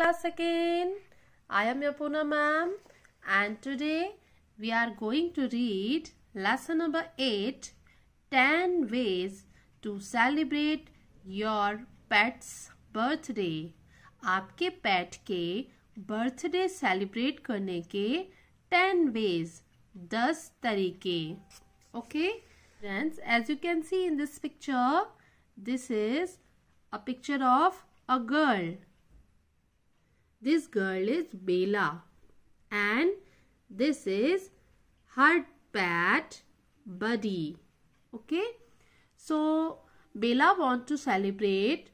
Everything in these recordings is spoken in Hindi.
class again. I am your Poonam ma'am, and today we are going to read lesson number 8, 10 ways to celebrate your pet's birthday. आपके पेट के बर्थडे सेलिब्रेट करने के 10 ways, 10 तरीके. Okay friends, as you can see in this picture, this is a picture of a girl. This girl is Bella and this is her pet Buddy. Okay, so Bella wants to celebrate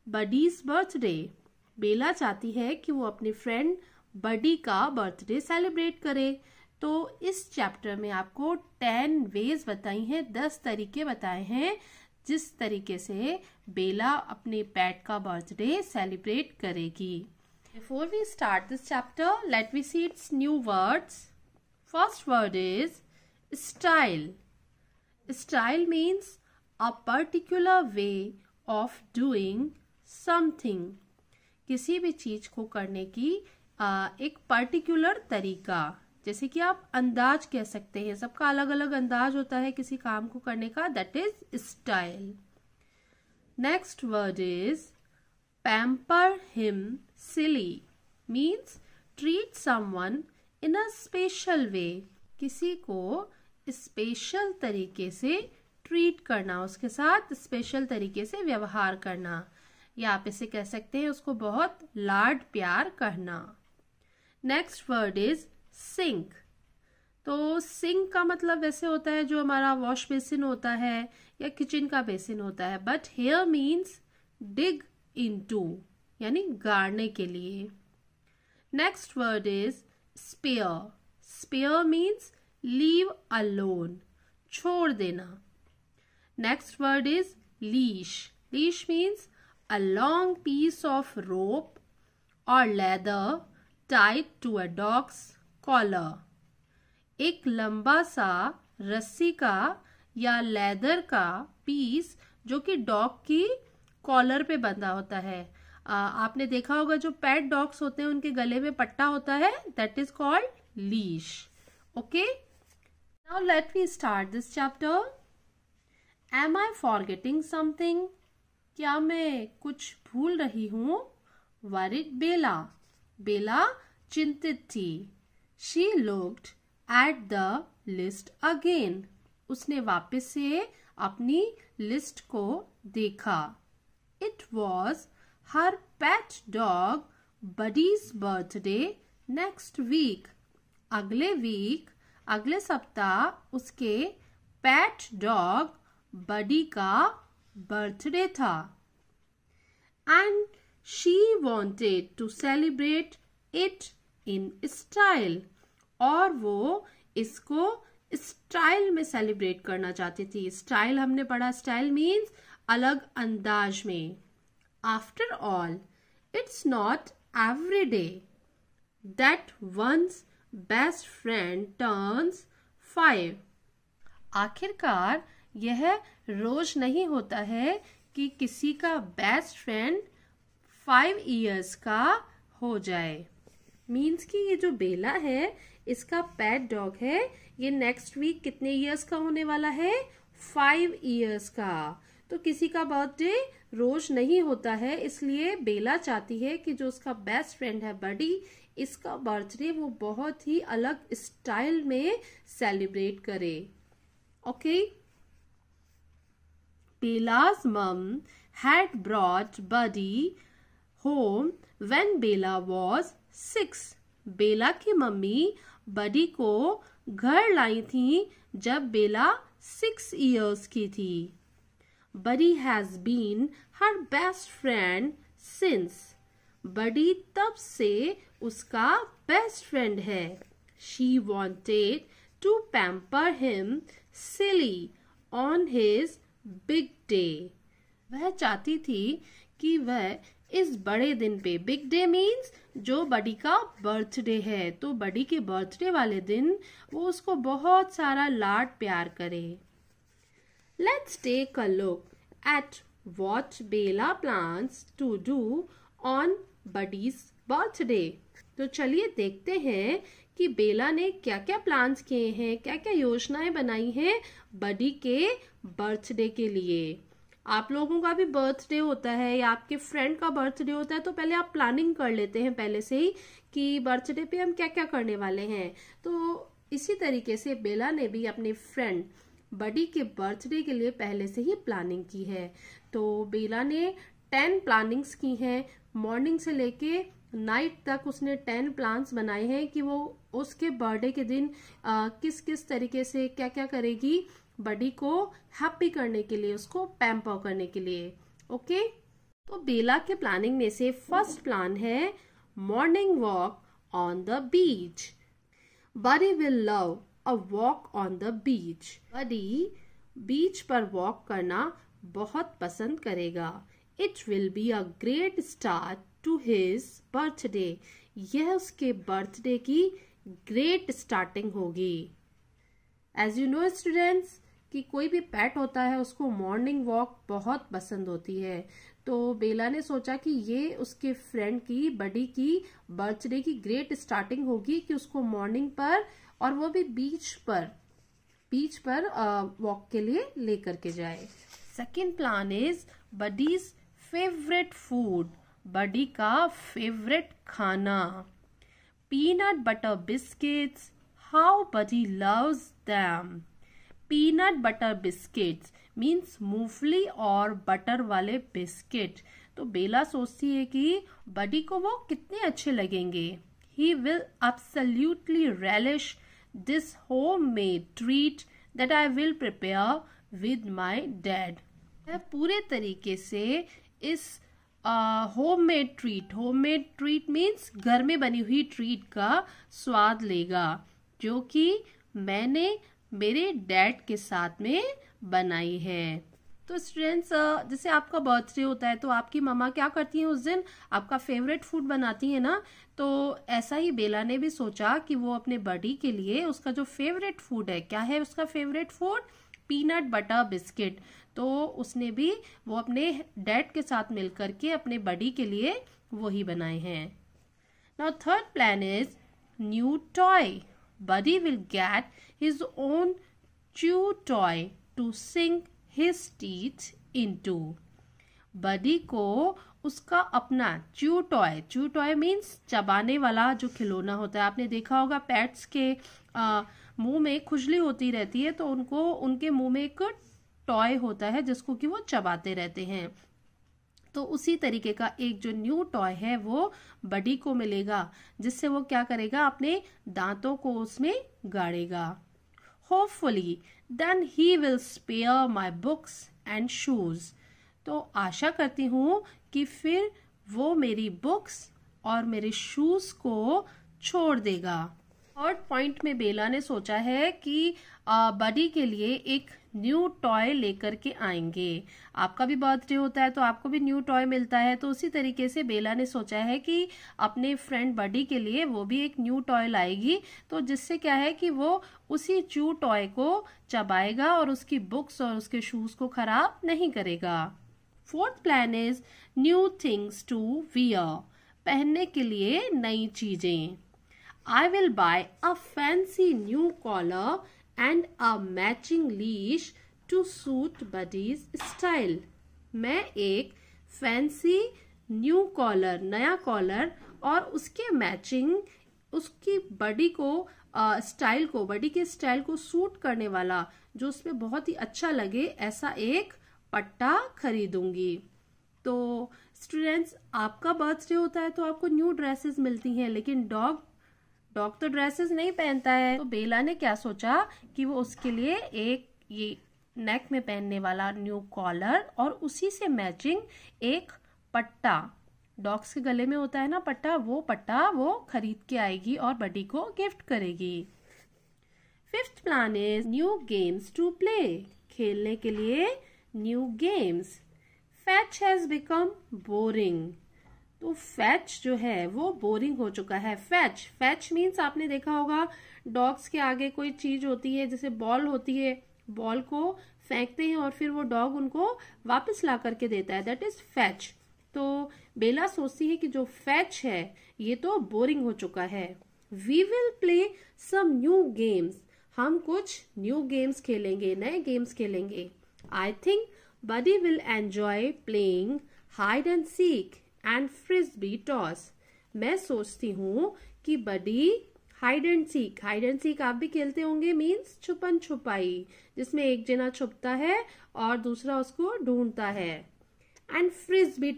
Buddy's birthday. Bella चाहती है कि वो अपने फ्रेंड बडी का बर्थडे सेलिब्रेट करे. तो इस चैप्टर में आपको 10 वेज बताई हैं, 10 तरीके बताए हैं जिस तरीके से बेला अपने पेट का बर्थडे सेलिब्रेट करेगी. Before we start this chapter, let me see its new words. First word is style. Style means a particular way of doing something. किसी भी चीज को करने की एक पर्टिकुलर तरीका. जैसे कि आप अंदाज कह सकते हैं, सबका अलग अलग अंदाज होता है किसी काम को करने का. That is style. Next word is pamper him silly. Means treat someone in a special वे. किसी को स्पेशल तरीके से ट्रीट करना, उसके साथ स्पेशल तरीके से व्यवहार करना, या आप इसे कह सकते हैं उसको बहुत लाड प्यार करना. Next word is sink. तो सिंक का मतलब वैसे होता है जो हमारा वॉश बेसिन होता है या किचन का बेसिन होता है, but here means dig into, यानी गाड़ने के लिए. Next word is spare. Spare means leave alone, छोड़ देना. Next word is leash. Leash means a long piece of rope or leather tied to a dog's collar. एक लंबा सा रस्सी का या लेदर का पीस जो कि डॉग की कॉलर पे बंधा होता है. आपने देखा होगा जो पेट डॉग्स होते हैं उनके गले में पट्टा होता है, that is called leash. Okay, now let we start this chapter. Am I forgetting something? क्या मैं कुछ भूल रही हूं? वरिड बेला. बेला चिंतित थी. She looked at the list again. उसने वापस से अपनी लिस्ट को देखा. It was her pet dog Buddy's birthday next week. अगले सप्ताह उसके पेट डॉग बडी का बर्थडे था. And she wanted to celebrate it in style. और वो इसको स्टाइल में सेलिब्रेट करना चाहती थी. स्टाइल हमने पढ़ा, स्टाइल मीन्स अलग अंदाज में. After all it's not every day that one's best friend turns 5. आखिरकार यह रोज नहीं होता है कि किसी का बेस्ट फ्रेंड 5 years का हो जाए. मीन्स कि ये जो बेला है, इसका पेट डॉग है, ये नेक्स्ट वीक कितने इयर्स का होने वाला है? 5 years का. तो किसी का बर्थडे रोज नहीं होता है, इसलिए बेला चाहती है कि जो उसका बेस्ट फ्रेंड है बडी, इसका बर्थडे वो बहुत ही अलग स्टाइल में सेलिब्रेट करे. Okay, Bella's mum had brought Buddy home when Bella was 6. बेला की मम्मी बडी को घर लाई थी जब बेला 6 years की थी. Buddy has been her best friend since. बडी तब से उसका बेस्ट फ्रेंड है. She wanted to pamper him silly on his big day. वह चाहती थी कि वह इस बड़े दिन पे, बिग डे मीन्स जो बडी का बर्थडे है, तो बडी के बर्थडे वाले दिन वो उसको बहुत सारा लाड प्यार करे. Let's take a look at what Bella plans to do on Buddy's birthday. तो चलिए देखते हैं कि बेला ने क्या क्या प्लान्स किए हैं, क्या क्या योजनाएं बनाई हैं बडी के बर्थडे के लिए। आप लोगों का भी बर्थडे होता है या आपके फ्रेंड का बर्थडे होता है तो पहले आप प्लानिंग कर लेते हैं पहले से ही कि बर्थडे पे हम क्या क्या करने वाले हैं। तो इसी तरीके से बेला ने भी अपने फ्रेंड बडी के बर्थडे के लिए पहले से ही प्लानिंग की है। तो बेला ने 10 प्लानिंग्स की हैं, मॉर्निंग से लेके नाइट तक उसने 10 प्लान्स बनाए हैं कि वो उसके बर्थडे के दिन किस किस तरीके से क्या क्या करेगी बडी को हैप्पी करने के लिए, उसको पैम्पर करने के लिए। ओके, तो बेला के प्लानिंग में से फर्स्ट प्लान है morning walk on the beach. Buddy will love a walk on the beach. Buddy beach पर वॉक करना बहुत पसंद करेगा। It will be a great start to his birthday. यह उसके बर्थडे की ग्रेट स्टार्टिंग होगी। एज यू नो स्टूडेंट्स कि कोई भी पेट होता है उसको मॉर्निंग वॉक बहुत पसंद होती है। तो बेला ने सोचा कि ये उसके फ्रेंड की बडी की बर्थडे की ग्रेट स्टार्टिंग होगी कि उसको मॉर्निंग पर और वो भी बीच पर वॉक के लिए लेकर के जाए। Second plan is Buddy's favourite food. Buddy का फेवरेट खाना, peanut butter biscuits. How Buddy loves them. Peanut butter biscuits means मूंगफली और बटर वाले बिस्किट। तो बेला सोचती है कि बडी को वो कितने अच्छे लगेंगे। He will absolutely relish this homemade treat that I will prepare with my dad। वह पूरे तरीके से इस होममेड ट्रीट मीन्स घर में बनी हुई ट्रीट का स्वाद लेगा जो कि मैंने मेरे डैड के साथ में बनाई है। तो स्टूडेंट्स, जैसे आपका बर्थडे होता है तो आपकी मम्मा क्या करती हैं उस दिन, आपका फेवरेट फूड बनाती है ना। तो ऐसा ही बेला ने भी सोचा कि वो अपने बडी के लिए उसका जो फेवरेट फूड है, क्या है उसका favourite food, peanut butter biscuit. तो उसने भी वो अपने डैड के साथ मिलकर के अपने बडी के लिए वही बनाए हैं। Now third plan is new toy. Buddy will get his own chew toy to sink his teeth into। Buddy को उसका अपना च्यू टॉय मीन्स चबाने वाला जो खिलौना होता है। आपने देखा होगा पेट्स के मुंह में खुजली होती रहती है तो उनको उनके मुंह में एक टॉय होता है जिसको कि वो चबाते रहते हैं। तो उसी तरीके का एक जो न्यू टॉय है वो बडी को मिलेगा जिससे वो क्या करेगा, अपने दांतों को उसमें गाड़ेगा। Hopefully then he will spare my books and shoes. तो आशा करती हूँ कि फिर वो मेरी बुक्स और मेरे शूज को छोड़ देगा। थर्ड पॉइंट में बेला ने सोचा है कि बडी के लिए एक न्यू टॉय लेकर के आएंगे। आपका भी बर्थडे होता है तो आपको भी न्यू टॉय मिलता है, तो उसी तरीके से बेला ने सोचा है कि अपने फ्रेंड बडी के लिए वो भी एक न्यू टॉय लाएगी। तो जिससे क्या है कि वो उसी च्यू टॉय को चबाएगा और उसकी बुक्स और उसके शूज को खराब नहीं करेगा। Fourth plan is new things to wear. पहनने के लिए नई चीजें। I will buy a fancy new collar and a matching leash to suit Buddy's style। मैं एक फैंसी न्यू कॉलर, नया कॉलर और उसके मैचिंग उसकी बडी के स्टाइल को सूट करने वाला, जो उसमें बहुत ही अच्छा लगे, ऐसा एक पट्टा खरीदूंगी। तो स्टूडेंट्स, आपका बर्थडे होता है तो आपको न्यू ड्रेसेस मिलती हैं, लेकिन डॉग तो ड्रेसेस नहीं पहनता है। तो बेला ने क्या सोचा कि वो उसके लिए एक ये नेक में पहनने वाला न्यू कॉलर और उसी से मैचिंग एक पट्टा, डॉग्स के गले में होता है ना पट्टा वो खरीद के आएगी और बडी को गिफ्ट करेगी। Fifth plan is new games to play. खेलने के लिए new games. Fetch has become boring. तो फैच जो है वो बोरिंग हो चुका है। फैच मीन्स आपने देखा होगा डॉग्स के आगे कोई चीज होती है, जैसे बॉल होती है, बॉल को फेंकते हैं और फिर वो डॉग उनको वापस ला करके देता है, दैट इज फैच। तो बेला सोचती है कि जो फैच है ये तो बोरिंग हो चुका है। We will play some new games, हम कुछ न्यू गेम्स खेलेंगे, नए गेम्स खेलेंगे। I think Buddy will enjoy playing hide and seek and frisbee toss. मैं सोचती हूँ कि बडी हाइड एंड सीक आप भी खेलते होंगे, मीन्स छुपन छुपाई, जिसमें एक जना छुपता है और दूसरा उसको ढूंढता है। एंड फ्रिस्बी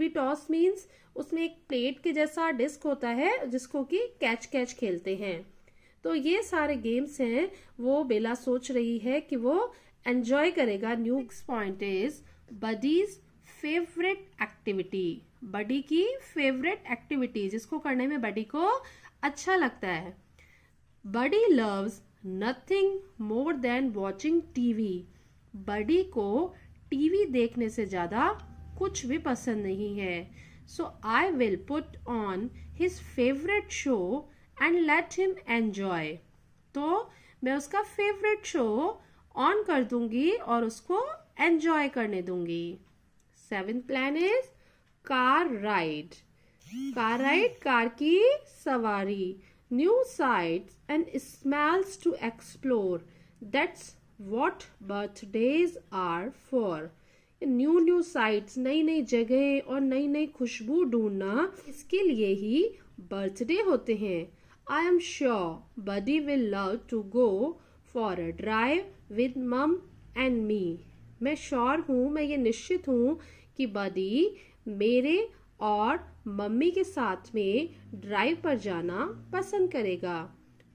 टॉस मीन्स उसमें एक प्लेट के जैसा डिस्क होता है जिसको कि कैच खेलते हैं। तो ये सारे गेम्स हैं वो बेला सोच रही है कि वो एंजॉय करेगा। New point is Buddy's favourite activity, Buddy की फेवरेट एक्टिविटी जिसको करने में बडी को अच्छा लगता है। Buddy loves nothing more than watching TV, Buddy को टीवी देखने से ज्यादा कुछ भी पसंद नहीं है। So I will put on his favourite show and let him enjoy, तो मैं उसका फेवरेट शो ऑन कर दूंगी और उसको एंजॉय करने दूंगी। 7th plan is car ride, car की सवारी, new sights and smells to explore, that's what birthdays are for. New sights, नई जगह और नई खुशबू ढूंढना, इसके लिए ही बर्थडे होते हैं। I am sure Buddy will love to go for a drive with mum and me, मैं श्योर हूँ, मैं ये निश्चित हूँ कि बडी मेरे और मम्मी के साथ में ड्राइव पर जाना पसंद करेगा।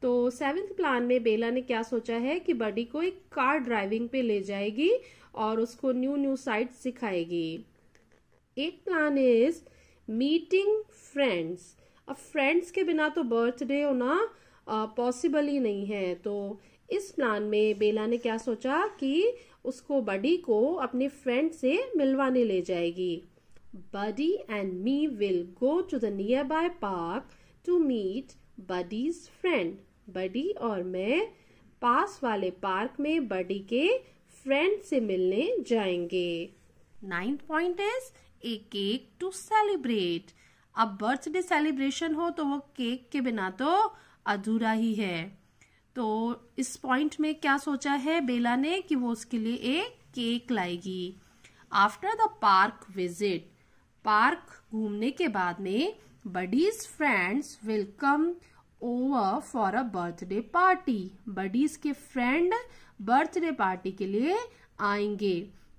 तो 7th प्लान में बेला ने क्या सोचा है कि बडी को एक कार ड्राइविंग पे ले जाएगी और उसको न्यू साइट्स सिखाएगी। 8th plan is meeting friends. अब फ्रेंड्स के बिना तो बर्थडे होना पॉसिबल ही नहीं है। तो इस प्लान में बेला ने क्या सोचा कि उसको बडी को अपने फ्रेंड से मिलवाने ले जाएगी। Buddy and me will go to the nearby park to meet Buddy's friend. बडी और मैं पास वाले पार्क में बडी के फ्रेंड से मिलने जाएंगे। 9th point is a cake to celebrate. अब बर्थडे सेलिब्रेशन हो तो वो केक के बिना तो अधूरा ही है। तो इस पॉइंट में क्या सोचा है बेला ने कि वो उसके लिए एक केक लाएगी। After the park visit, park घूमने के बाद में Buddy's friends will come over for a birthday party, Buddy's के फ्रेंड बर्थडे पार्टी के लिए आएंगे।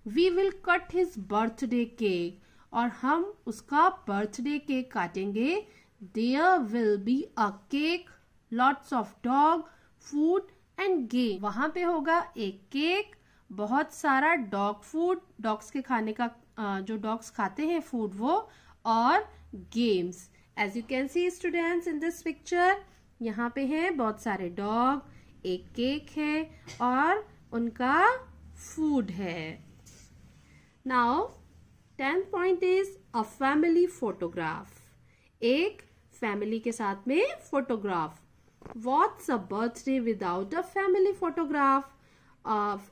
We will cut his birthday cake, और हम उसका बर्थडे केक काटेंगे। There will be a cake, lots of dog food and game, वहां पे होगा एक केक, बहुत सारा डॉग फूड, डॉग्स के खाने का जो डॉग्स खाते हैं फूड वो, और games. As you can see students in this picture, यहाँ पे हैं बहुत सारे डॉग, एक केक है और उनका फूड है। Now 10th point is a family photograph, एक फैमिली के साथ में photograph. What's a birthday without a family photograph,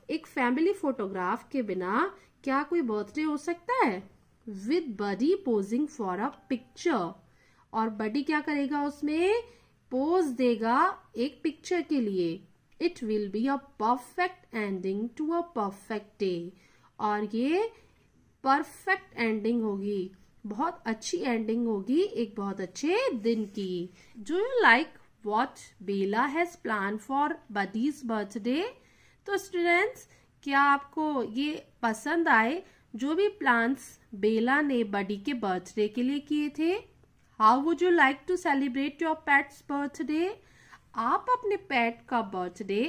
एक फैमिली फोटोग्राफ के बिना क्या कोई बर्थडे हो सकता है। With Buddy posing for a picture, और बडी क्या करेगा, उसमें पोज देगा एक पिक्चर के लिए। It will be a perfect ending to a perfect day, और ये परफेक्ट एंडिंग होगी, बहुत अच्छी एंडिंग होगी एक बहुत अच्छे दिन की। Do you like what Bella has plan for buddy's birthday? तो स्टूडेंट्स, क्या आपको ये पसंद आए जो भी प्लान्स बेला ने बडी के बर्थडे के लिए किए थे? How would you like to celebrate your pet's birthday? आप अपने पेट का बर्थडे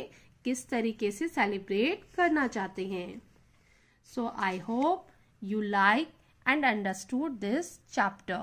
किस तरीके से सेलिब्रेट करना चाहते हैं? So I hope you like and understood this chapter.